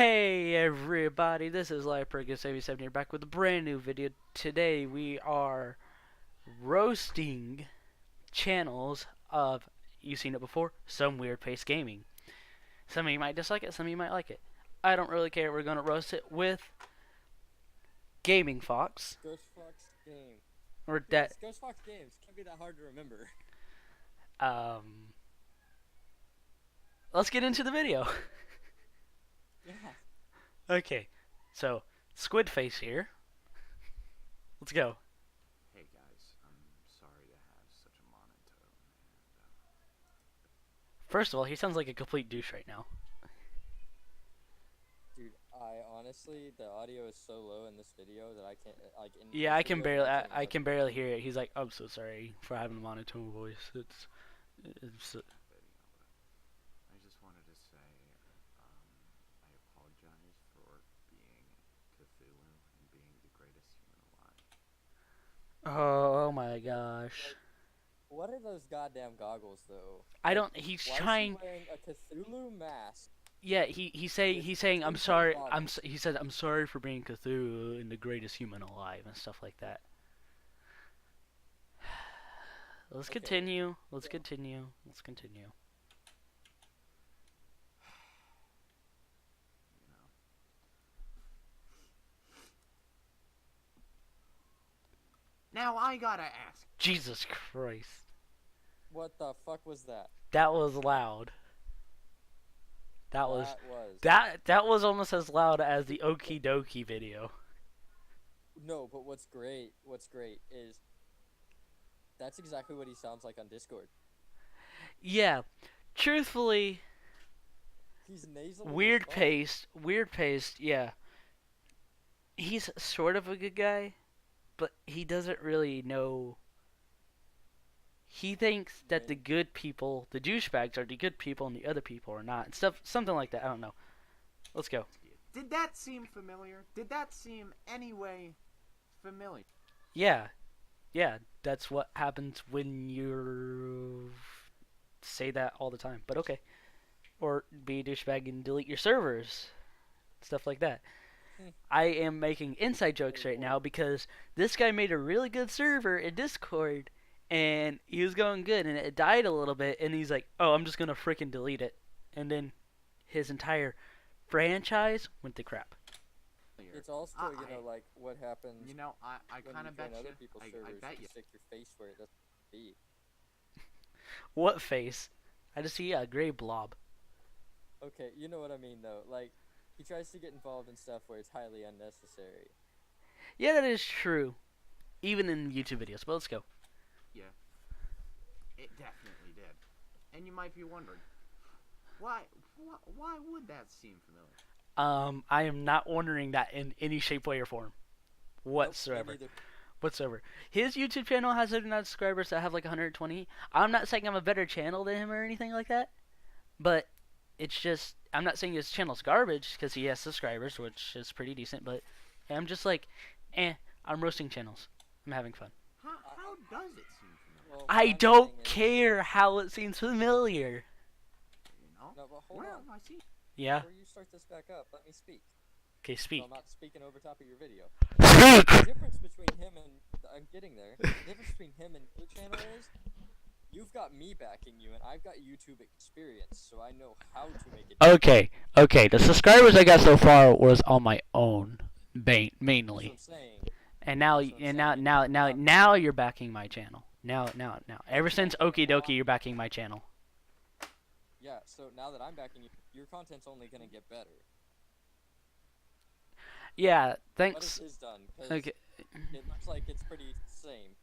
Hey everybody, this is LifePergus77 here, back with a brand new video. Today we are roasting channels of, you've seen it before, some weird pace gaming. Some of you might dislike it, some of you might like it. I don't really care, we're gonna roast it with Gaming Fox. GhostFox game. Or Yeah, that, it's GhostFox games. Can't be that hard to remember. let's get into the video. Yeah. Okay, so, Squid Face here. Let's go. Hey guys, I'm sorry to have such a monotone First of all, he sounds like a complete douche right now. Dude, I honestly, the audio is so low in this video that I can't, like, in Yeah, this I can video, barely, can't I even can listen. barely hear it. He's like, I'm so sorry for having a monotone voice. It's video, but I just wanted to say, I apologize for being Cthulhu and being the greatest human alive. oh my gosh. Like, what are those goddamn goggles, though? I Like, don't. He's why trying. is he wearing a Cthulhu mask? Yeah, he's saying I'm Tinted sorry. goggles? He said I'm sorry for being Cthulhu and the greatest human alive and stuff like that. Let's Okay. continue. Let's Yeah. continue. Let's continue. You know. Now I gotta ask. Jesus Christ. What the fuck was that? That was loud. That was was. that was almost as loud as the Okie Dokie video. No, but what's great is that's exactly what he sounds like on Discord. Yeah, truthfully, He's nasally. weird paced, yeah. He's sort of a good guy, but he doesn't really know. He thinks that the good people, the douchebags, are the good people and the other people are not. And stuff, something like that. I don't know. Let's go. Did that seem familiar? Did that seem anyway familiar? Yeah, yeah. That's what happens when you say that all the time. But okay. Or be a douchebag and delete your servers. Stuff like that. I am making inside jokes right now because this guy made a really good server in Discord and he was going good and it died a little bit and he's like, oh, I'm just going to freaking delete it. And then his entire franchise went to crap. It's also, like what happens. You know, I when kind you of bet join you. other people's I servers, bet you you. stick your face where it doesn't be. What face? I just see a gray blob. Okay, you know what I mean though. Like, he tries to get involved in stuff where it's highly unnecessary. Yeah, that is true. Even in YouTube videos. But let's go. Yeah, it definitely did. And you might be wondering, why would that seem familiar? I am not wondering that in any shape, way, or form. Whatsoever. Nope, Whatsoever. His YouTube channel has 79 subscribers that have like 120. I'm not saying I'm a better channel than him or anything like that, but it's just, I'm not saying his channel's garbage because he has subscribers, which is pretty decent, but I'm just like, I'm roasting channels. I'm having fun. How does it seem familiar? Well, I don't care how it seems familiar. You know? No, but hold Where on. have I seen? Yeah? Before you start this back up, let me speak. Okay, speak. So I'm not speaking over top of your video. Speak! The difference between him and I'm getting there. The difference between him and your channel is you've got me backing you, and I've got YouTube experience, so I know how to make it. Okay. The subscribers I got so far was on my own, mainly. That's what I'm saying. And now you're backing my channel. Now. Ever since Okie Dokie, you're backing my channel. Yeah. So now that I'm backing you, your content's only gonna get better. Yeah, What thanks. is his done? 'Cause Okay. it looks like it's pretty same.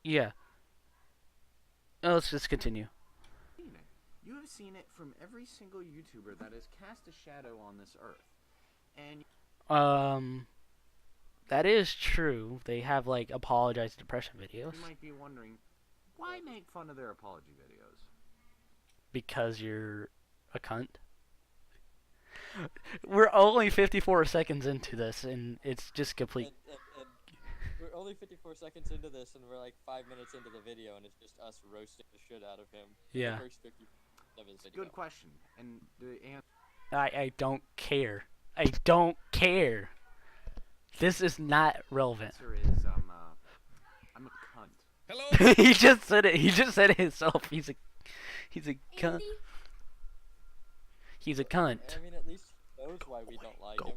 Yeah. Let's just continue. You have seen it from every single YouTuber that has cast a shadow on this earth, and That is true. They have like apologize to depression videos. you might be wondering, why make fun of their apology videos? Because you're a cunt. We're only 54 seconds into this, and it's just complete. And we're only 54 seconds into this, and we're like 5 minutes into the video, and it's just us roasting the shit out of him. Yeah. The first 50 of his video. Good question, and the answer. I don't care. I don't care. This is not relevant. Answer is I'm a cunt. Hello? He just said it. He just said it himself. He's a cunt. Andy? He's a cunt. I mean, at least he knows why we don't like him.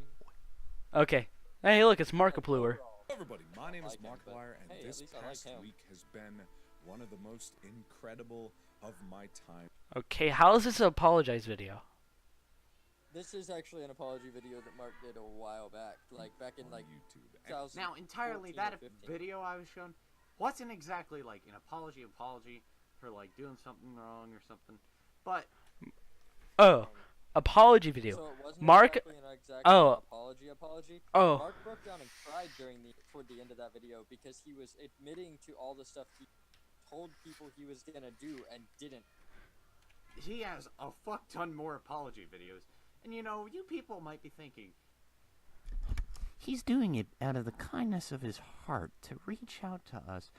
Okay. Hey, look, it's Markiplier. Overall, Hello, everybody. My name is like him, but Markiplier, and hey, at this least I like past him. week has been one of the most incredible of my time. Okay, how is this an apologize video? This is actually an apology video that Mark did a while back, like back in on like YouTube. 2000. Now, entirely 14 that or 15. video I was shown wasn't exactly like an apology for like doing something wrong or something, but Oh, apology video. So it wasn't Mark- exactly an exact oh. apology. Oh, Mark broke down and cried toward the end of that video because he was admitting to all the stuff he told people he was gonna do and didn't. he has a fuck ton more apology videos. And you know, you people might be thinking, he's doing it out of the kindness of his heart to reach out to us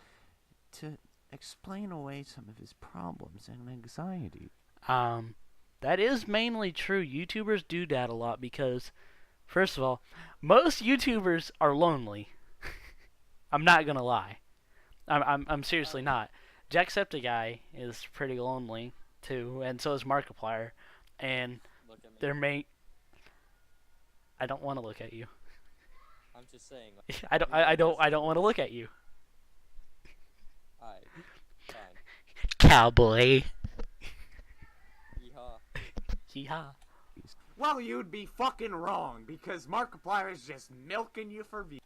to explain away some of his problems and anxiety. that is mainly true. YouTubers do that a lot because, first of all, most YouTubers are lonely. I'm not gonna lie. I'm seriously not. Jacksepticeye is pretty lonely too, and so is Markiplier. And Look at me. their mate. I don't want to look at you. I'm just saying. Like, I don't want to look at you. alright, fine. Cowboy. Yeehaw. Yeehaw. Well, you'd be fucking wrong, because Markiplier is just milking you for views.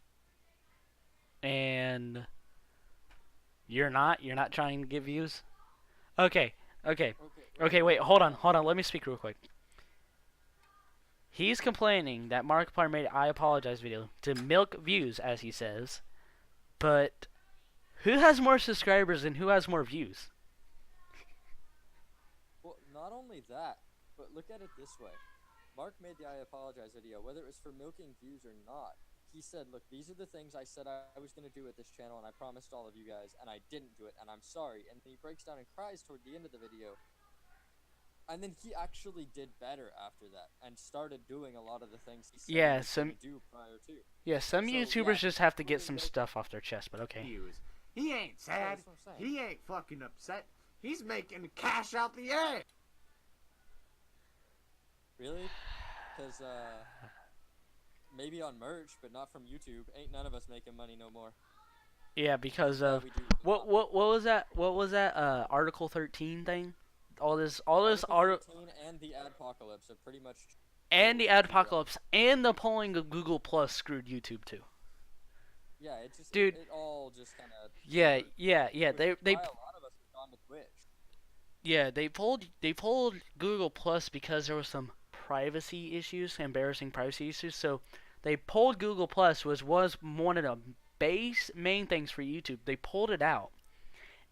And you're not trying to get views? Okay. Okay, wait, hold on, let me speak real quick. He's complaining that Markiplier made an I apologize video to milk views, as he says, but who has more subscribers and who has more views? Well, not only that, but look at it this way. Mark made the I apologize video, whether it was for milking views or not. He said, look, these are the things I said I was going to do with this channel, and I promised all of you guys, and I didn't do it, and I'm sorry. And then he breaks down and cries toward the end of the video. And then he actually did better after that, and started doing a lot of the things he said he was going to do prior to. Yeah, some So, YouTubers yeah, just have to get really some does- stuff off their chest, but okay. Views. He ain't sad. that's what I'm saying. He ain't fucking upset. He's making cash out the ass. Really? Because, maybe on merch, but not from YouTube. Ain't none of us making money no more. Yeah, because Yeah, of we do. what was that? What was that? Article 13 thing? All this Article 13 and the Adpocalypse are pretty much. and the Adpocalypse and the polling of Google Plus screwed YouTube too. Yeah, it just. Dude. It all just kind of. Yeah. They A lot of us have gone to Twitch. yeah they pulled Google Plus because there was some privacy issues, embarrassing privacy issues. So they pulled Google Plus, was one of the main things for YouTube. They pulled it out,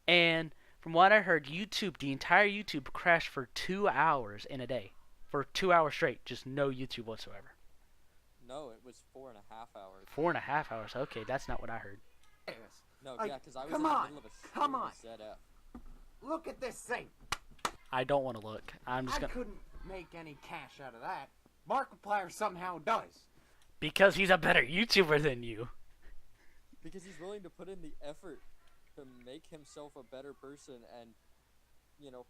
and from what I heard, the entire YouTube crashed for 2 hours in a day. For 2 hours straight, just no YouTube whatsoever. No, it was 4.5 hours. 4.5 hours. Okay, that's not what I heard. No, Like, yeah, because I was come in the on, middle of a stream come on. with ZF. Look at this thing. I don't want to look. I'm just I gonna couldn't make any cash out of that. Markiplier somehow does. because he's a better YouTuber than you. Because he's willing to put in the effort to make himself a better person and, you know,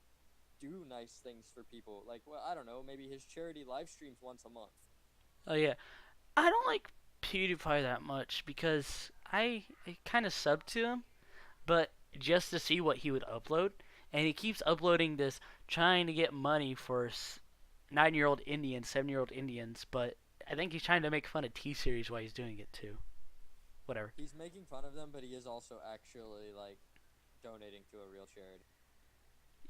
do nice things for people. Like, well, I don't know, maybe his charity live streams once a month. Oh yeah, I don't like PewDiePie that much because I kind of sub to him, but just to see what he would upload, and he keeps uploading this trying to get money for 9-year-old Indians, 7-year-old Indians, but I think he's trying to make fun of T-Series while he's doing it too. Whatever. He's making fun of them, but he is also actually, like, donating to a real charity.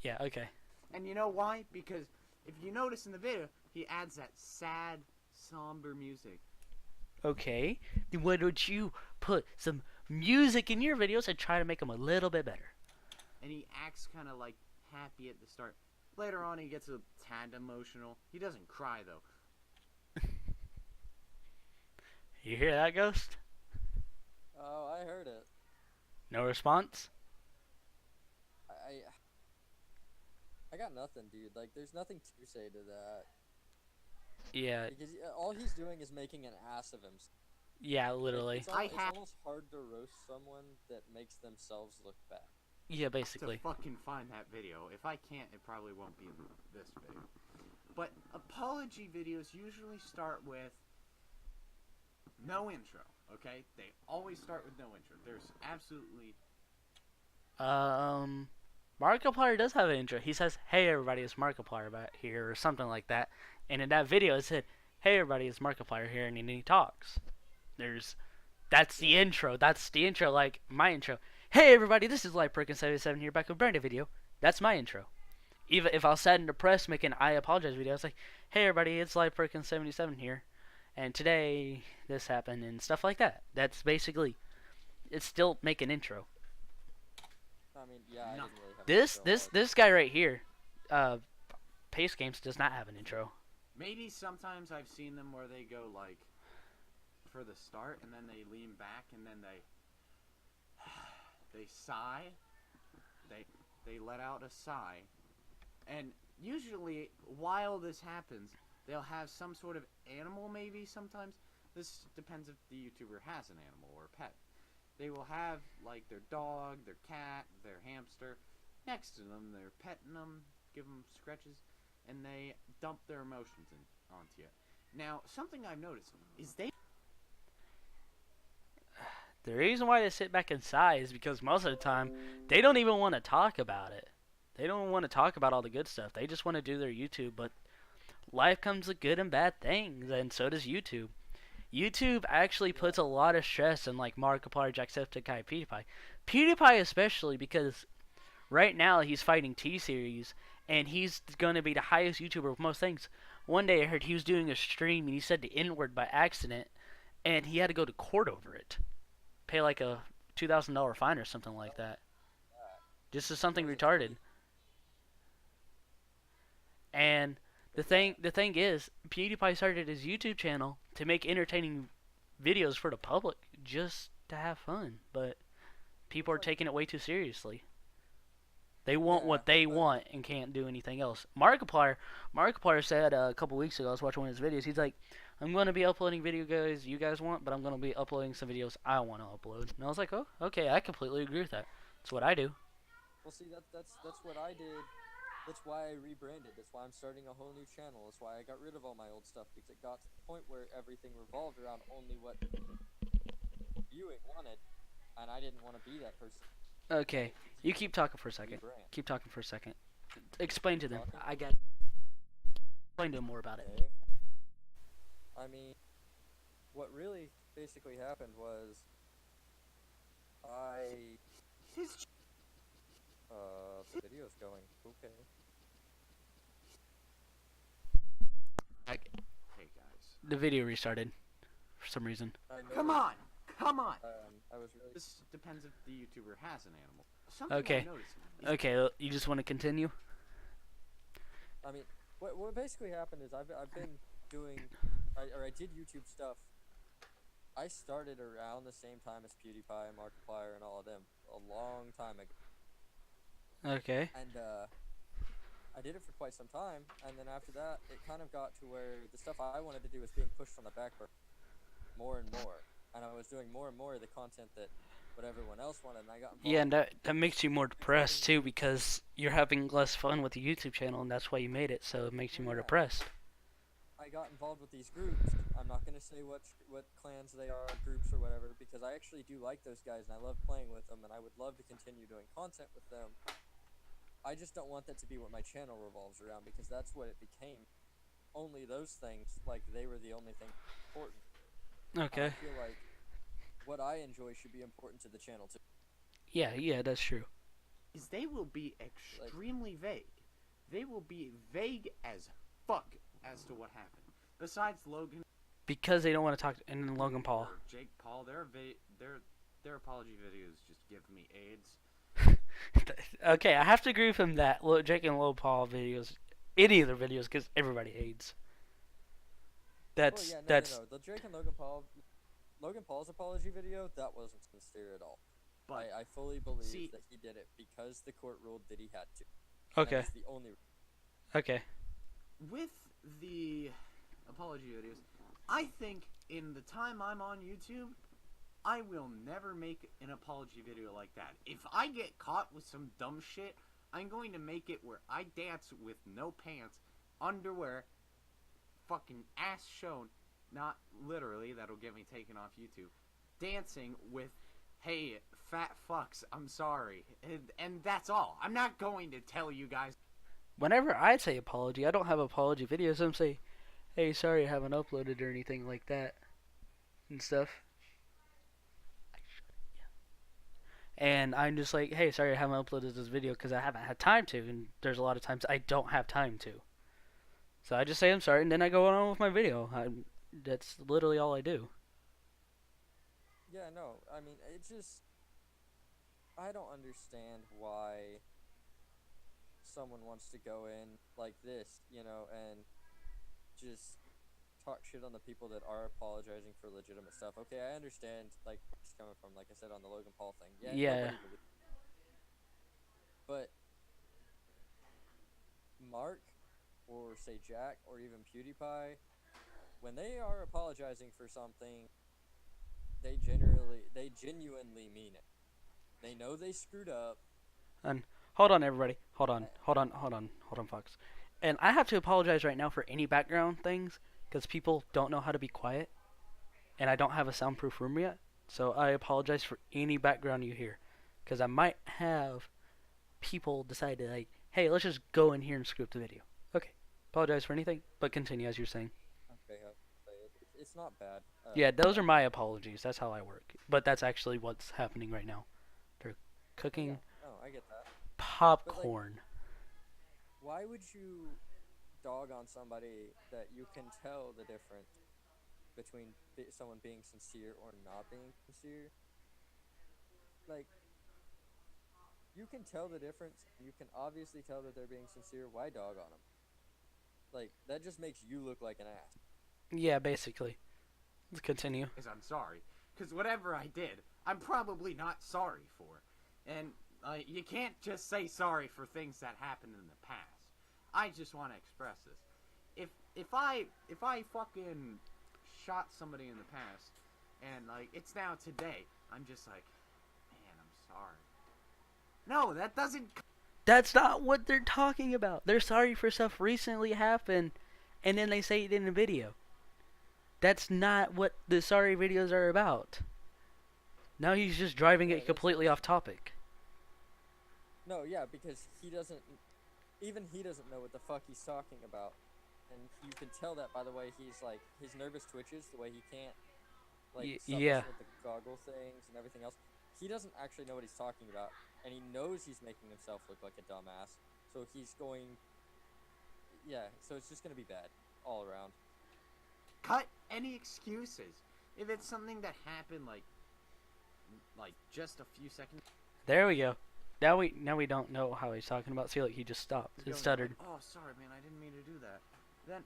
Yeah. Okay. And you know why? Because if you notice in the video, he adds that sad, somber music. Okay. Then why don't you put some music in your videos and try to make them a little bit better? And he acts kind of like happy at the start. Later on, he gets a tad emotional. He doesn't cry though. You hear that, Ghost? Oh, I heard it. No response? I got nothing, dude. Like, there's nothing to say to that. Yeah, Because all he's doing is making an ass of himself. yeah, literally. It's almost hard to roast someone that makes themselves look bad. Yeah, To basically. fucking find that video. If I can't, it probably won't be in this video. But apology videos usually start with no intro, okay? They always start with no intro. There's absolutely... Markiplier does have an intro. He says, "Hey everybody, it's Markiplier back here," or something like that. And in that video, it said, "Hey everybody, it's Markiplier here," and then he talks. That's the intro. That's the intro, like my intro. "Hey everybody, this is LifePerkins77 here, back with a brand new video." That's my intro. Even if I was sad and depressed making I apologize video, I was like, "Hey everybody, it's LifePerkins77 here, and today this happened," and stuff like that. That's basically, it's still make an intro. I mean, yeah, I No. didn't really have This guy right here, Pace Games does not have an intro. Maybe sometimes I've seen them where they go like for the start and then they lean back and then they sigh. They let out a sigh. And usually while this happens, they'll have some sort of animal maybe sometimes. This depends if the YouTuber has an animal or a pet. They will have like their dog, their cat, their hamster next to them. They're petting them, give them scratches, and they dump their emotions onto you. Now, something I've noticed is The reason why they sit back and sigh is because most of the time they don't even want to talk about it. They don't want to talk about all the good stuff. They just want to do their YouTube. But life comes with good and bad things, and so does YouTube. YouTube actually puts a lot of stress on like Markiplier, Jacksepticeye, PewDiePie. PewDiePie especially because right now he's fighting T-Series, and he's going to be the highest YouTuber of most things. One day I heard he was doing a stream and he said the N-word by accident, and he had to go to court over it. Pay like a $2,000 fine or something like that. Just as something retarded. And the thing is, PewDiePie started his YouTube channel to make entertaining videos for the public, just to have fun. But people are taking it way too seriously. They want what they want and can't do anything else. Markiplier said a couple weeks ago, I was watching one of his videos, he's like, "I'm going to be uploading videos you guys want, but I'm going to be uploading some videos I want to upload." And I was like, "Oh, okay, I completely agree with that. That's what I do." Well, see, that's what I did. That's why I rebranded. That's why I'm starting a whole new channel. That's why I got rid of all my old stuff, because it got to the point where everything revolved around only what viewing wanted, and I didn't want to be that person. Okay, you keep talking for a second. Rebrand. Keep talking for a second. Explain to them. Talking? I got. Explain to them more about it. Okay. I mean, what really basically happened was the video's going. Okay. Hey guys. The video restarted for some reason. Come on! I was really. This depends if the YouTuber has an animal. Something Okay. I've noticed is Okay, you just want to continue? I mean, what basically happened is I've been doing, I did YouTube stuff. I started around the same time as PewDiePie and Markiplier and all of them a long time ago. Okay. And I did it for quite some time, and then after that, it kind of got to where the stuff I wanted to do was being pushed on the back burner more and more, and I was doing more and more of the content that what everyone else wanted, and I got involved. Yeah, and that makes you more depressed too because you're having less fun with the YouTube channel, and that's why you made it. So it makes you more depressed. I got involved with these groups. I'm not going to say what clans they are, groups or whatever, because I actually do like those guys, and I love playing with them, and I would love to continue doing content with them. I just don't want that to be what my channel revolves around, because that's what it became. Only those things, like, they were the only thing important. Okay. I feel like what I enjoy should be important to the channel, too. Yeah, that's true. is they will be extremely vague. They will be vague as fuck as to what happened. Besides Logan Because they don't want to talk, and then Logan Paul. or Jake Paul, their apology videos just give me AIDS. Okay, I have to agree with him that Jake and Logan Paul videos, any of their videos, gives everybody AIDS. That's Well, yeah, that's no. The Drake and Logan Paul's apology video, that wasn't sincere at all. But I fully believe see- that he did it because the court ruled that he had to. okay. That's the only. Okay. with the apology apology videos. I think in the time I'm on YouTube, I will never make an apology video like that. If I get caught with some dumb shit, I'm going to make it where I dance with no pants, underwear, fucking ass shown, not literally, that'll get me taken off YouTube, dancing with, hey, fat fucks, I'm sorry. And that's all. I'm not going to tell you guys. Whenever I say apology, I don't have apology videos. I'm say, hey, sorry I haven't uploaded or anything like that and stuff. And I'm just like, hey, sorry I haven't uploaded this video because I haven't had time to, and there's a lot of times I don't have time to. So I just say I'm sorry, and then I go on with my video. That's literally all I do. Yeah, no, I mean, it just, I don't understand why someone wants to go in like this, you know, and just talk shit on the people that are apologizing for legitimate stuff. Okay, I understand, like, where it's coming from, like I said, on the Logan Paul thing. Yeah. But Mark, or say Jack, or even PewDiePie, when they are apologizing for something, they genuinely mean it. They know they screwed up. And hold on, everybody. Hold on, Fox. And I have to apologize right now for any background things because people don't know how to be quiet, and I don't have a soundproof room yet. So I apologize for any background you hear, because I might have people decide to like, hey, let's just go in here and screw up the video. Okay, apologize for anything, but continue as you're saying. Okay, it's not bad. Yeah, those are my apologies. That's how I work. But that's actually what's happening right now. They're cooking Yeah. Oh, I get that. popcorn. Why would you dog on somebody that you can tell the difference between someone being sincere or not being sincere? Like, you can tell the difference. You can obviously tell that they're being sincere. Why dog on them? Like, that just makes you look like an ass. Yeah, basically. Let's continue. I'm sorry. Because whatever I did, I'm probably not sorry for. And you can't just say sorry for things that happened in the past. I just want to express this. If I fucking shot somebody in the past, and like it's now today, I'm just like, man, I'm sorry. No, that doesn't. That's not what they're talking about. They're sorry for stuff recently happened, and then they say it in a video. That's not what the sorry videos are about. Now he's just driving it completely off topic. No, yeah, because he doesn't know what the fuck he's talking about. And you can tell that by the way he's like, his nervous twitches, the way he can't, like, yeah, with the goggle things and everything else. He doesn't actually know what he's talking about, and he knows he's making himself look like a dumbass. So he's going, yeah, so it's just going to be bad all around. Cut any excuses. If it's something that happened like just a few seconds. There we go. Now we don't know how he's talking about. See, like he just stopped. He stuttered. Like, oh, sorry, man, I didn't mean to do that. Then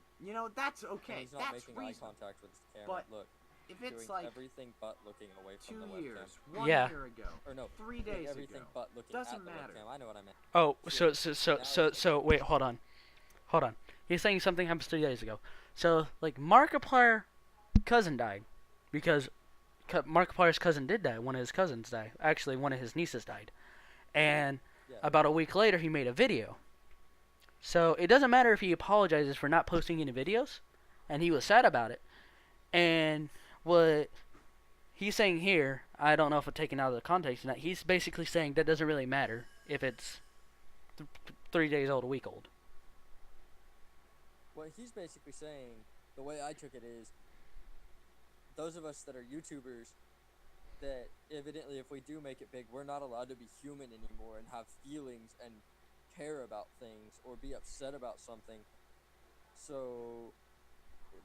that's okay. And he's not that's making reasonable. eye contact with his camera. But Look, if it's doing like everything but looking away from 2 the webcam. years, 1 Yeah. year ago, Or no, 3 days everything ago, but looking doesn't at the matter. webcam. I know what I meant. Oh, so wait, hold on. He's saying something happened 3 days ago. So like Markiplier's cousin died because Markiplier's cousin did die. One of his cousins died. Actually, one of his nieces died. And about a week later, he made a video. So it doesn't matter if he apologizes for not posting any videos, and he was sad about it. And what he's saying here, I don't know if it's taken out of the context or not. He's basically saying that doesn't really matter if it's 3 days old, a week old. What he's basically saying, the way I took it is, those of us that are YouTubers, that evidently if we do make it big, we're not allowed to be human anymore and have feelings and care about things or be upset about something. So,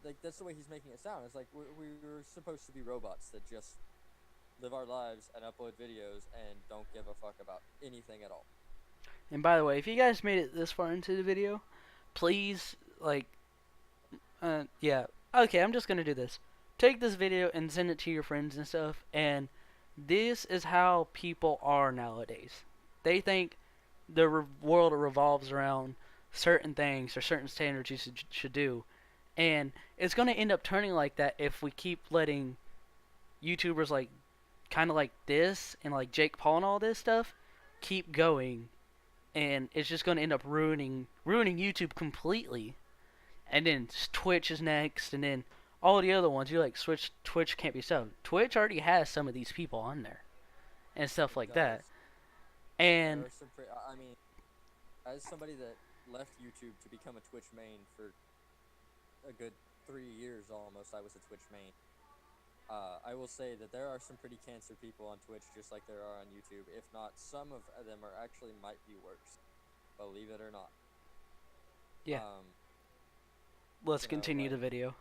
like, that's the way he's making it sound. It's like we're supposed to be robots that just live our lives and upload videos and don't give a fuck about anything at all. And by the way, if you guys made it this far into the video, please, like, yeah, okay, I'm just gonna do this. Take this video and send it to your friends and stuff, and this is how people are nowadays. They think the world revolves around certain things or certain standards you should do, And it's going to end up turning like that if we keep letting YouTubers like kind of like this and like Jake Paul and all this stuff keep going, and it's just going to end up ruining YouTube completely. And then Twitch is next, and then all the other ones. You're like, Twitch can't be subbed. Twitch already has some of these people on there and stuff It like does. that. And There are some. I mean, as somebody that left YouTube to become a Twitch main for a good 3 years almost, I was a Twitch main. I will say that there are some pretty cancer people on Twitch, just like there are on YouTube. If not, some of them are actually might be worse. Believe it or not. yeah, Um, let's you know, continue the like, video.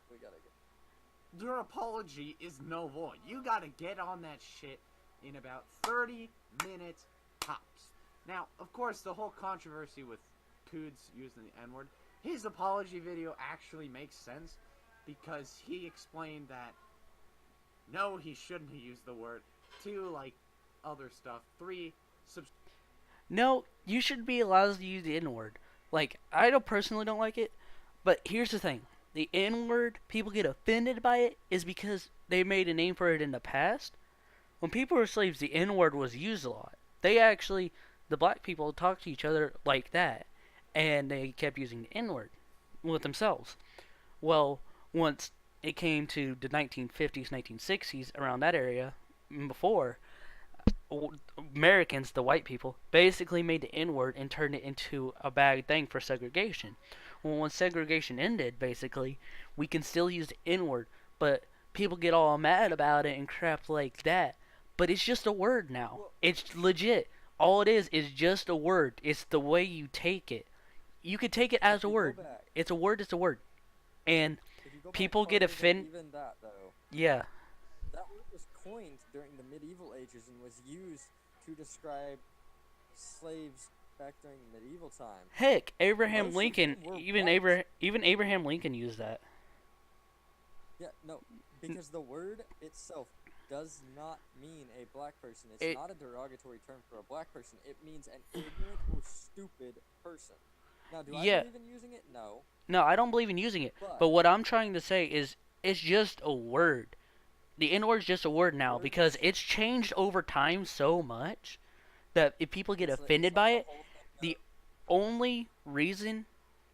we gotta get. Your apology is no void. You gotta get on that shit in about 30 minutes tops. Now, of course, the whole controversy with Coods using the N-word, his apology video actually makes sense because he explained that no, he shouldn't have used the word. 2, like, other stuff. 3, No, you should be allowed to use the N word. Like, I don't personally don't like it, but here's the thing: the N word, people get offended by it, is because they made a name for it in the past. When people were slaves, the N word was used a lot. They actually, the black people talked to each other like that, and they kept using the N word with themselves. Well, once it came to the 1950s, 1960s, around that area, before, Americans, the white people, basically made the N word and turned it into a bad thing for segregation. Well, when segregation ended, basically, we can still use the N word, but people get all mad about it and crap like that. But it's just a word now. Well, It's legit. All it is just a word. It's the way you take it. You could take it if as a you go word. back, It's a word, it's a word. And if you go back people get farther than offended. even that though, Yeah. that word was coined during the medieval ages and was used to describe slaves back during medieval time. Heck, Abraham Most of Lincoln, them were even white. Abraham Lincoln used that. Yeah, no, because the word itself does not mean a black person. It's It not a derogatory term for a black person. It means an ignorant or stupid person. Now, do I Yeah. believe in using it? No. No, I don't believe in using it. But But what I'm trying to say is it's just a word. The N word is just a word now words, because it's changed over time so much that if people get it's offended like by the it, whole thing the of, only reason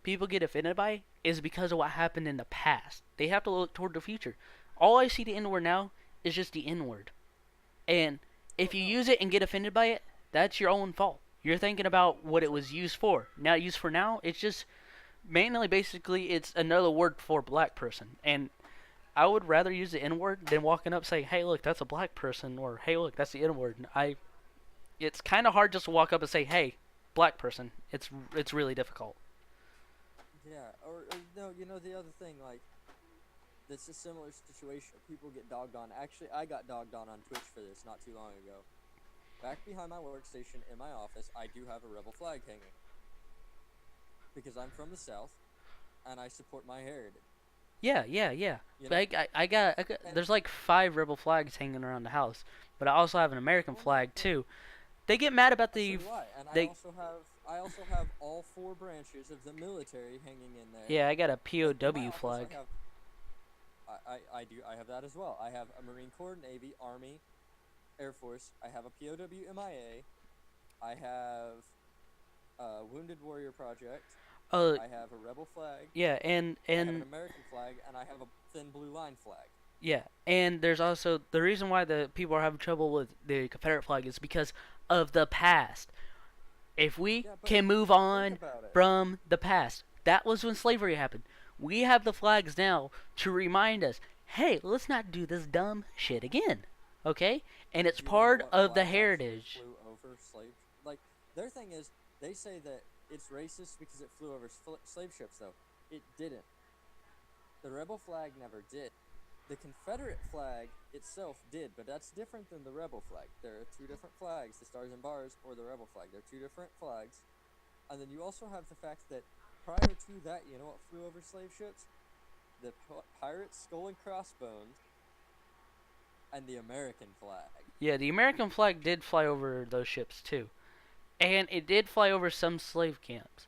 people get offended by it is because of what happened in the past. They have to look toward the future. All I see the N word now is just the N word. And if oh you no, use it and get offended by it, that's your own fault. You're thinking about what it was used for. Now used for now, it's just mainly basically it's another word for black person. And I would rather use the N word than walking up saying, "Hey, look, that's a black person," or "Hey, look, that's the N word." It's kind of hard just to walk up and say, "Hey, black person." It's really difficult. yeah, or no, you know the other thing, like, it's a similar situation. People get dogged on. Actually, I got dogged on Twitch for this not too long ago. Back behind my workstation in my office, I do have a rebel flag hanging because I'm from the South and I support my heritage. Yeah. You know, Like I got and there's like 5 rebel flags hanging around the house, but I also have an American oh no, flag too. They get mad about so the do I, and they I also have all 4 branches of the military hanging in there. yeah, I got a Like in my POW office, flag. I have I have that as well. I have a Marine Corps, Navy, Army, Air Force. I have a POW MIA. I have a Wounded Warrior Project. Uh I have a rebel flag. yeah, I have an American flag, and I have a thin blue line flag. yeah, and there's also the reason why the people are having trouble with the Confederate flag is because of the past. If we Yeah, but can move think on about it. from the past, that was when slavery happened. We have the flags now to remind us, hey, let's not do this dumb shit again. Okay? And it's Do you wanna know part what of the flags actually heritage. flew over slave? Like, their thing is, they say that it's racist because it flew over slave ships, though. It didn't. The rebel flag never did. The Confederate flag itself did, but that's different than the rebel flag. There are 2 different flags, the stars and bars or the rebel flag. They're 2 different flags. And then you also have the fact that prior to that, you know what flew over slave ships? The pirates' skull and crossbones and the American flag. Yeah, the American flag did fly over those ships too. And it did fly over some slave camps.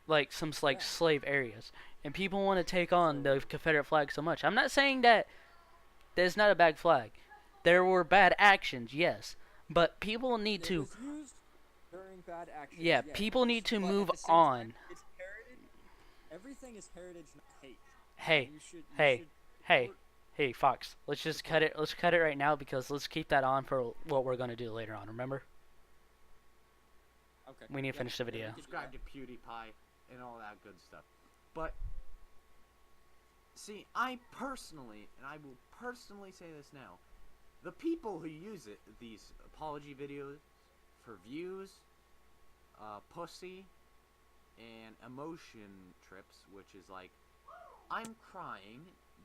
like some like Yeah. slave areas, and people want to take on the Confederate flag so much. I'm not saying that that's not a bad flag. There were bad actions, yes, but people need It to, was used during bad actions. yeah, Yes. people need to But move at the same time, on. it's heritage. Everything is heritage, not hate. Hey, And you should hey, hey, support hey, Fox. Let's just cut it. Let's cut it right now because let's keep that on for what we're gonna do later on. Remember? Okay. We need to finish the yeah, video. we could do Subscribe that. to PewDiePie and all that good stuff. But see, I personally, and I will personally say this now, the people who use it, these apology videos for views, pussy, and emotion trips, which is like, I'm crying,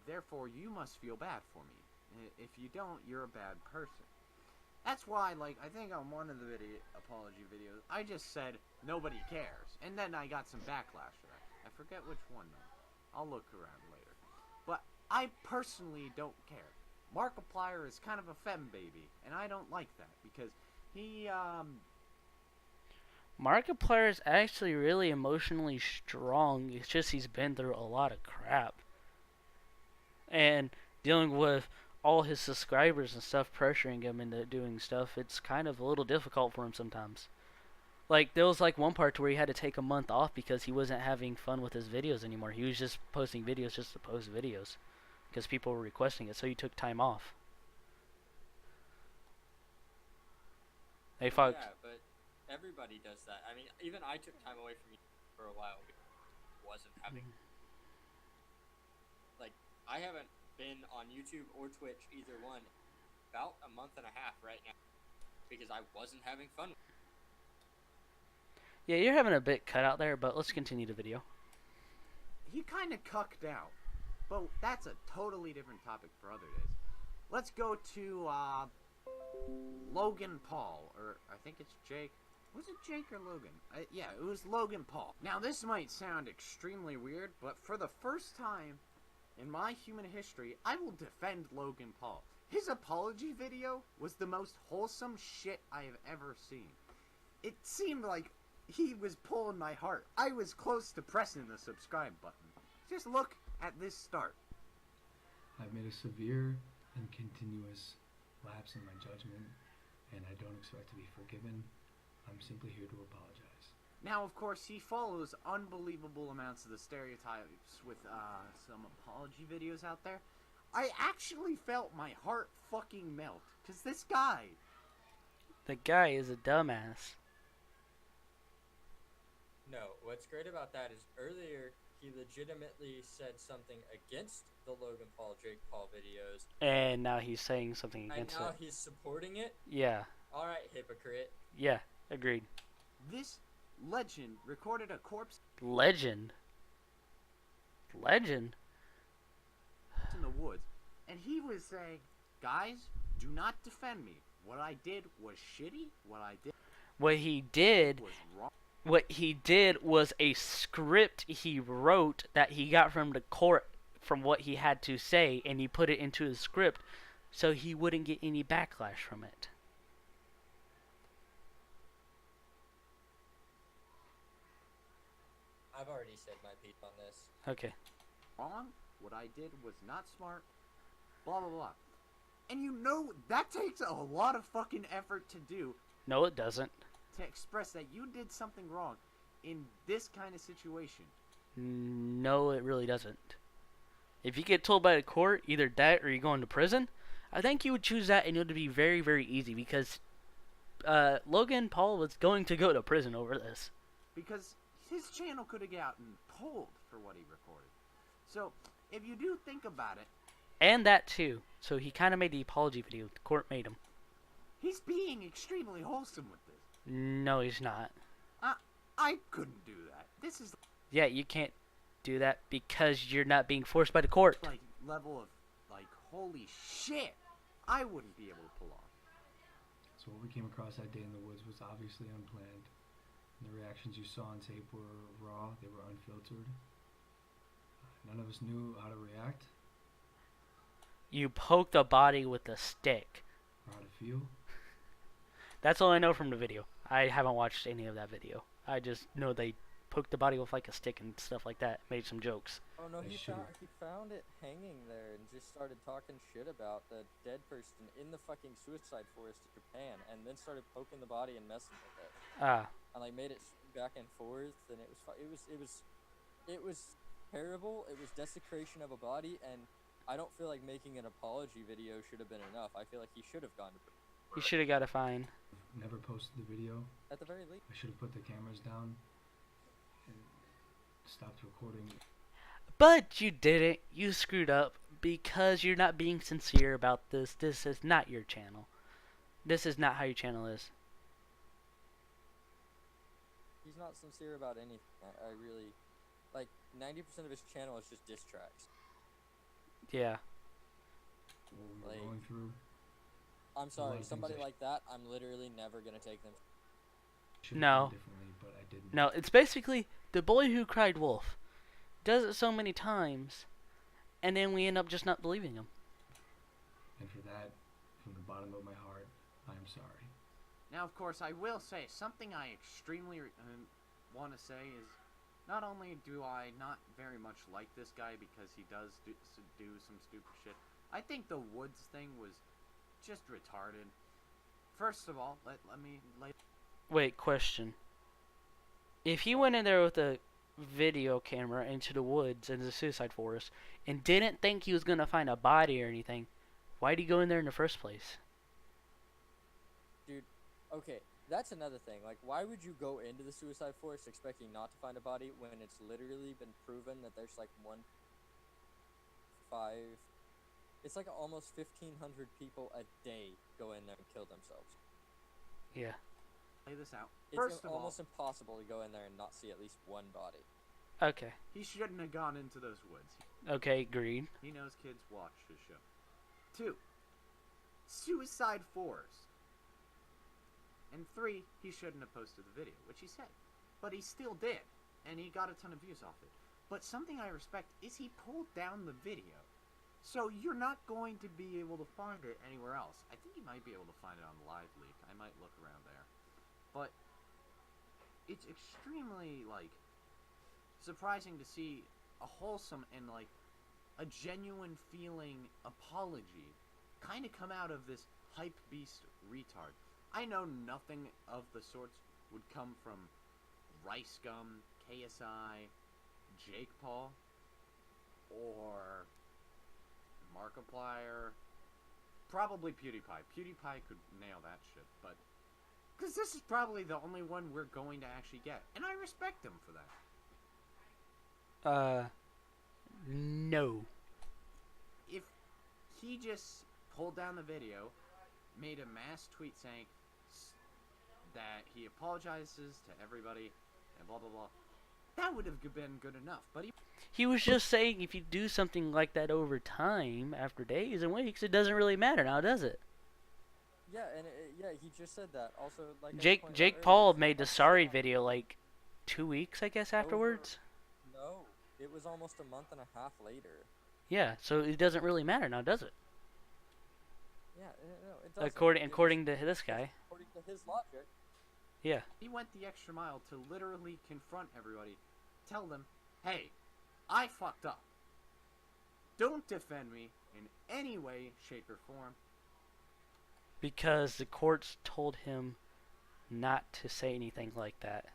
therefore you must feel bad for me. If you don't, you're a bad person. That's why, like, I think on one of the apology videos, I just said, nobody cares. And then I got some backlash for that. I forget which one, though. I'll look around later. But I personally don't care. Markiplier is kind of a femme baby, and I don't like that, because he, Markiplier is actually really emotionally strong. It's just he's been through a lot of crap. And dealing with all his subscribers and stuff pressuring him into doing stuff, it's kind of a little difficult for him sometimes. Like, there was like one part where he had to take a month off because he wasn't having fun with his videos anymore. He was just posting videos just to post videos because people were requesting it, so he took time off. Hey, Fox. Yeah, but everybody does that. I mean, even I took time away from YouTube for a while because I wasn't having. Like, I haven't been on YouTube or Twitch, either one, about a month and a half right now because I wasn't having fun. Yeah, you're having a bit cut out there, but let's continue the video. he kind of cucked out. But that's a totally different topic for other days. Let's go to, Logan Paul, or I think it's Jake. Was it Jake or Logan? Yeah, it was Logan Paul. Now, this might sound extremely weird, but for the first time in my human history, I will defend Logan Paul. His apology video was the most wholesome shit I have ever seen. It seemed like he was pulling my heart. I was close to pressing the subscribe button. Just look at this start. I've made a severe and continuous lapse in my judgment, and I don't expect to be forgiven. I'm simply here to apologize. Now, of course, he follows unbelievable amounts of the stereotypes with some apology videos out there. I actually felt my heart fucking melt, because this guy... The guy is a dumbass. No, what's great about that is earlier he legitimately said something against the Logan Paul, Jake Paul videos, And now he's saying something and against now it. he's supporting it. Yeah, Alright, hypocrite. yeah, agreed. This legend recorded a corpse Legend. Legend? in the woods, and he was saying, guys, do not defend me. What I did was shitty. What I did What he did was wrong. What he did was a script he wrote that he got from the court from what he had to say, and he put it into his script so he wouldn't get any backlash from it. I've already said my piece on this. Okay. Wrong. What I did was not smart. Blah, blah, blah. And you know, that takes a lot of fucking effort to do, No, it doesn't. to express that you did something wrong in this kind of situation. No, it really doesn't. If you get told by the court, either that or you're going to prison, I think you would choose that, and it would be very, very easy because Logan Paul was going to go to prison over this. Because his channel could have gotten pulled for what he recorded. So, if you do think about it, And that too. So he kind of made the apology video. The court made him. he's being extremely wholesome with this. No, he's not. I couldn't do that. This is Yeah, you can't do that because you're not being forced by the court. like level of like holy shit. I wouldn't be able to pull off. So what we came across that day in the woods was obviously unplanned. And the reactions you saw on tape were raw, they were unfiltered. None of us knew how to react You poke the body with a stick. or how to feel. That's all I know from the video. I haven't watched any of that video. I just know they poked the body with like a stick and stuff like that. Made some jokes. Oh no, I he should've- found it hanging there and just started talking shit about the dead person in the fucking suicide forest of Japan, and then started poking the body and messing with it, Ah, and like made it swing back and forth, and it was terrible. It was desecration of a body, and I don't feel like making an apology video should have been enough. I feel like he should have gone to prison you should have got a fine. Never posted the video. at the very least. I should have put the cameras down and stopped recording. But you didn't. You screwed up because you're not being sincere about this. This is not your channel. This is not how your channel is. He's not sincere about anything. I really, like, 90% of his channel is just diss tracks. Yeah. What we were Like- going through. I'm lot sorry, of somebody things I- like that, I'm literally never gonna take them. Should have No. done differently, but I didn't. No, it's basically the boy who cried wolf. Does it so many times, and then we end up just not believing him. And for that, from the bottom of my heart, I am sorry. Now, of course, I will say something I extremely want to say is not only do I not very much like this guy because he does do some stupid shit, I think the Woods thing was just retarded. First of all, let me lay. Wait, question. If he went in there with a video camera into the woods in the suicide forest and didn't think he was going to find a body or anything, why'd he go in there in the first place? Okay, that's another thing. Like, why would you go into the suicide forest expecting not to find a body when it's literally been proven that there's like it's like almost 1,500 people a day go in there and kill themselves. Yeah. Lay this out. It's First of all, almost impossible to go in there and not see at least one body. Okay. he shouldn't have gone into those woods. Okay, agreed. He knows kids watch his show. 2. Suicide forest. And 3, he shouldn't have posted the video, which he said. But he still did, and he got a ton of views off it. But something I respect is he pulled down the video. So you're not going to be able to find it anywhere else. I think you might be able to find it on Live Leak. I might look around there. But it's extremely, like, surprising to see a wholesome and, like, a genuine feeling apology kind of come out of this hype beast retard. I know nothing of the sorts would come from Rice Gum, KSI, Jake Paul, or Markiplier. Probably PewDiePie. PewDiePie could nail that shit, but because this is probably the only one we're going to actually get, and I respect him for that. No. If he just pulled down the video, made a mass tweet saying that he apologizes to everybody and blah blah blah, that would have been good enough. But He was just saying if you do something like that over time, after days and weeks, it doesn't really matter now, does it? Yeah, and he just said that. Also, like I Jake pointed out Jake earlier, Paul it's made the like- sorry video like 2 weeks, I guess, afterwards. No, it was almost a month and a half later. Yeah, so it doesn't really matter now, does it? Yeah, no, it doesn't. According to this guy. According to his logic. Yeah. he went the extra mile to literally confront everybody, tell them, hey, I fucked up. Don't defend me in any way, shape, or form. Because the courts told him not to say anything like that.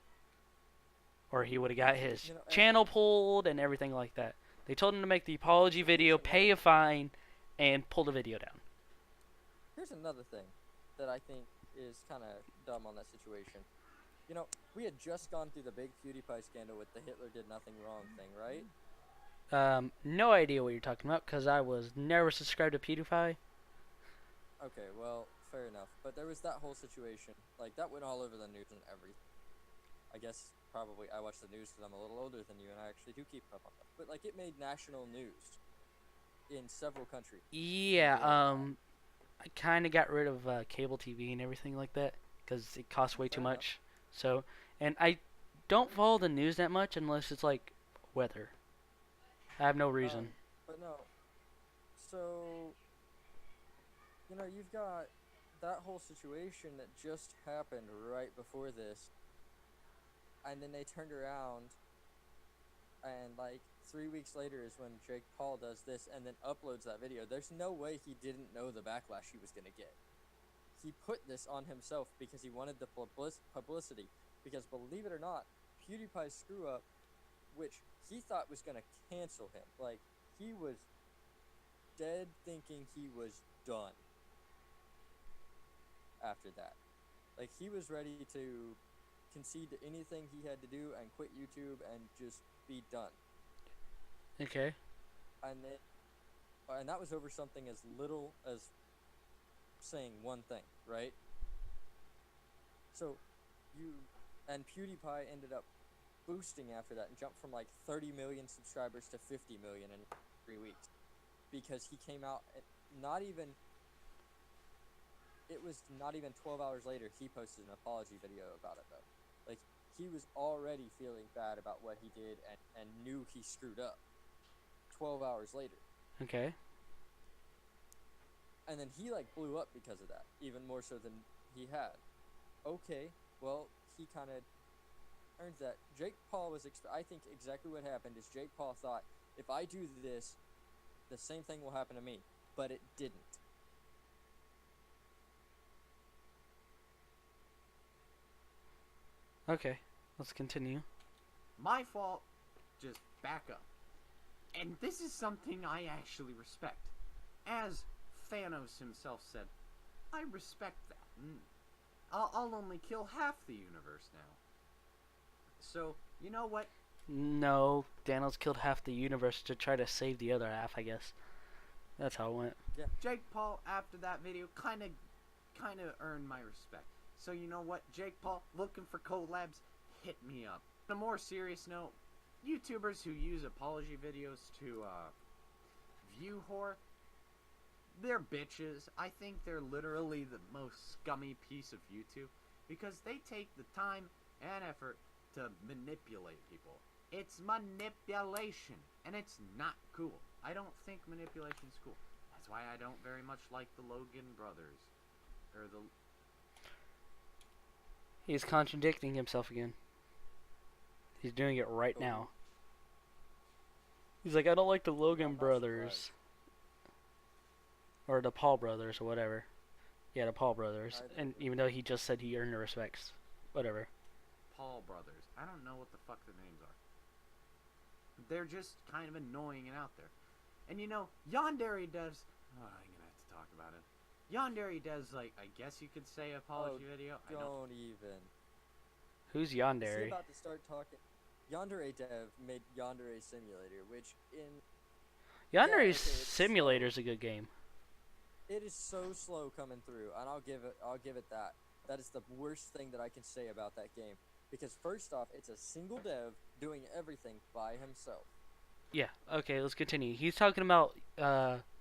Or he would have got his You know, channel pulled and everything like that. They told him to make the apology video, pay a fine, and pull the video down. Here's another thing that I think is kind of dumb on that situation. You know, we had just gone through the big PewDiePie scandal with the Hitler did nothing wrong thing, right? No idea what you're talking about, because I was never subscribed to PewDiePie. Okay, well, fair enough. But there was that whole situation. Like, that went all over the news and everything. I guess probably I watch the news because I'm a little older than you, and I actually do keep up on that. But, like, it made national news in several countries. Yeah, I kind of got rid of cable TV and everything like that, because it costs way too Fair enough. much. So, and I don't follow the news that much unless it's, like, weather. I have no reason. But no. So, you know, you've got that whole situation that just happened right before this. And then they turned around, and like 3 weeks later is when Jake Paul does this and then uploads that video. There's no way he didn't know the backlash he was going to get. He put this on himself because he wanted the publicity. Because believe it or not, PewDiePie's screw up, which he thought was going to cancel him. Like, he was dead thinking he was done after that. Like, he was ready to concede to anything he had to do and quit YouTube and just be done. Okay. And that was over something as little as saying one thing, right? So PewDiePie ended up boosting after that and jumped from like 30 million subscribers to 50 million in 3 weeks, because he came out it was not even 12 hours later he posted an apology video about it, though. Like, he was already feeling bad about what he did and knew he screwed up 12 hours later. Okay. And then he like blew up because of that, even more so than he had. Okay, well, he kind of earned that. Jake Paul was I think exactly what happened is Jake Paul thought, if I do this, the same thing will happen to me, but it didn't. Okay. Let's continue. My fault. Just back up. And this is something I actually respect. As Thanos himself said, I respect that. I'll only kill half the universe now. So, you know what? No, Thanos killed half the universe to try to save the other half, I guess. That's how it went. Yeah. Jake Paul, after that video, kind of earned my respect. So you know what, Jake Paul, looking for collabs, hit me up. On a more serious note, YouTubers who use apology videos to view whore, they're bitches. I think they're literally the most scummy piece of YouTube, because they take the time and effort to manipulate people. It's manipulation, and it's not cool. I don't think manipulation's cool. That's why I don't very much like the Logan brothers. Or the... He's contradicting himself again. He's doing it right now. He's like, I don't like the Logan brothers. Or the Paul brothers, or whatever. Yeah, the Paul brothers. And even though he just said he earned the respects. Whatever. Paul brothers. I don't know what the fuck their names are. They're just kind of annoying and out there. And you know, Yandere does... Oh, I'm gonna have to talk about it. Yandere does, like, I guess you could say apology video. Don't even. Who's Is he Yandere? about to start talking? Yandere Dev made Yandere Simulator, which Yandere's Simulator's a good game. it is so slow coming through, and I'll give it that. That is the worst thing that I can say about that game, because first off, it's a single dev doing everything by himself. Yeah, okay, let's continue. He's talking about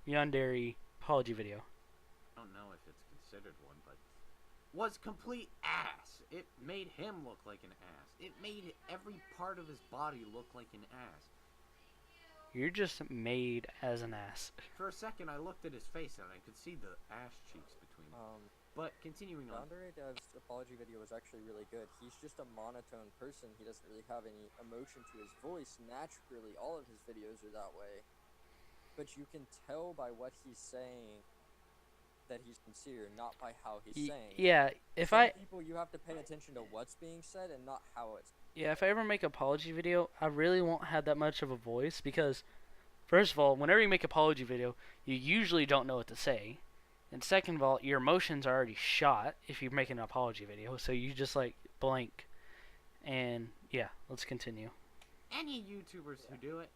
Yandere apology video. I don't know if it's considered one, but... was complete ass. It made him look like an ass. It made every part of his body look like an ass. You're just made as an ass. For a second, I looked at his face and I could see the ass cheeks between them. But continuing on. Yandere Dev's apology video was actually really good. He's just a monotone person. He doesn't really have any emotion to his voice. Naturally, all of his videos are that way. But you can tell by what he's saying that he's sincere, not by how he's saying. Yeah, Some people, you have to pay attention to what's being said and not how it's. Yeah, if I ever make an apology video, I really won't have that much of a voice, because first of all, whenever you make an apology video, you usually don't know what to say. And second of all, your emotions are already shot if you're making an apology video, so you just like blank. And yeah, let's continue. Any YouTubers who do it,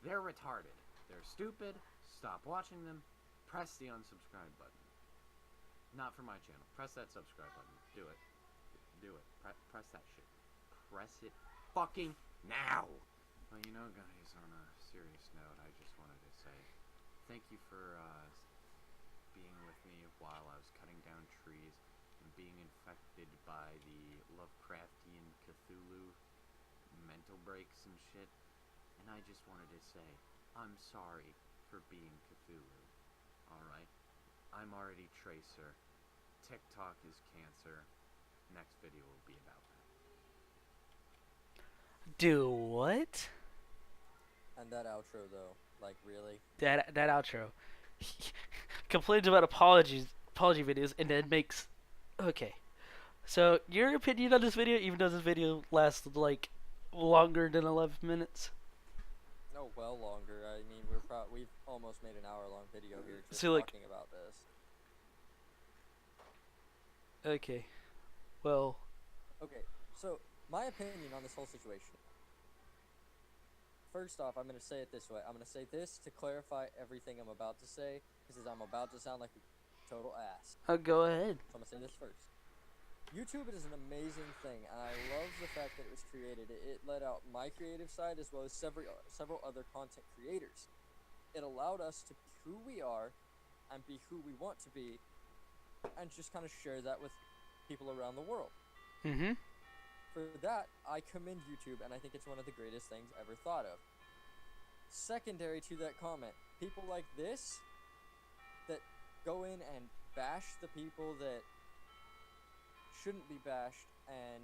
they're retarded. They're stupid. Stop watching them. Press the unsubscribe button. Not for my channel. Press that subscribe button. Do it. Do it. Press that shit. Press it fucking now. Well, you know, guys, on a serious note, I just wanted to say thank you for being with me while I was cutting down trees and being infected by the Lovecraftian Cthulhu mental breaks and shit. And I just wanted to say, I'm sorry for being Cthulhu. Alright? I'm already Tracer. TikTok is cancer. Next video will be about that. Do what? And that outro though, like really? That outro. Complains about apology videos, and then makes. Okay. So your opinion on this video, even though this video lasted like longer than 11 minutes. No, well longer. I mean, we've almost made an hour-long video here just So, like- talking about this. Okay. Well, Okay, so my opinion on this whole situation. First off, I'm going to say it this way. I'm going to say this to clarify everything I'm about to say, because I'm about to sound like a total ass. I'll go ahead. So I'm going to say this first. YouTube is an amazing thing, and I love the fact that it was created. It let out my creative side as well as several other content creators. It allowed us to be who we are and be who we want to be, and just kind of share that with people around the world. Mm-hmm. For that, I commend YouTube, and I think it's one of the greatest things ever thought of. Secondary to that comment, people like this that go in and bash the people that shouldn't be bashed, and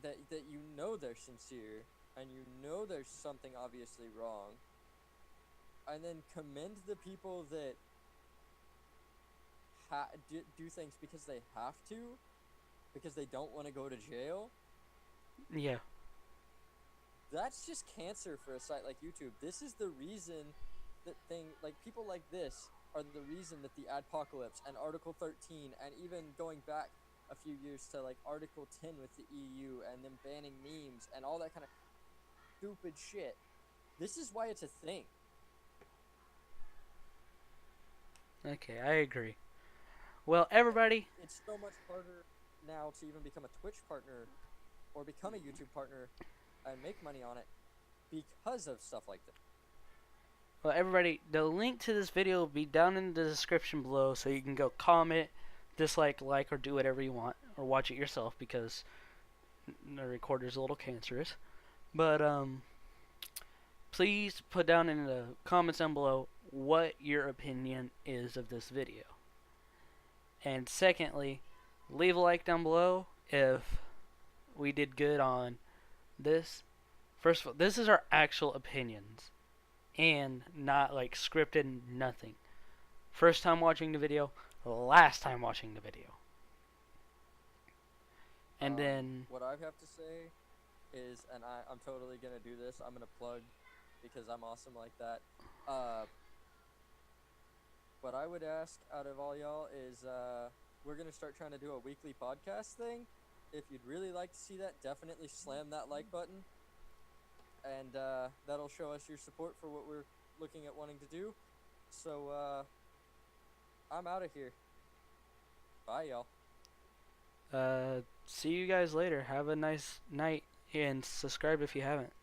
that you know they're sincere, and you know there's something obviously wrong, and then commend the people that do things because they have to, because they don't want to go to jail. Yeah. That's just cancer for a site like YouTube. This is the reason that people like this are the reason that the Adpocalypse and Article 13, and even going back a few years to like Article 10 with the EU and them banning memes and all that kind of stupid shit. This is why it's a thing. Okay, I agree. Well, everybody. It's so much harder now to even become a Twitch partner or become a YouTube partner and make money on it because of stuff like this. Well, everybody, the link to this video will be down in the description below, so you can go comment, dislike, like, or do whatever you want, or watch it yourself, because the recorder's a little cancerous. But please put down in the comments down below what your opinion is of this video. And secondly, leave a like down below if we did good on this. First of all, this is our actual opinions, and not like scripted, nothing. First time watching the video, last time watching the video. And then what I have to say is, and I'm totally gonna do this, I'm gonna plug because I'm awesome like that. What I would ask out of all y'all is we're gonna start trying to do a weekly podcast thing. If you'd really like to see that, definitely slam that like button, and that'll show us your support for what we're looking at wanting to do. So I'm out of here. Bye, y'all. see you guys later. Have a nice night, and subscribe if you haven't.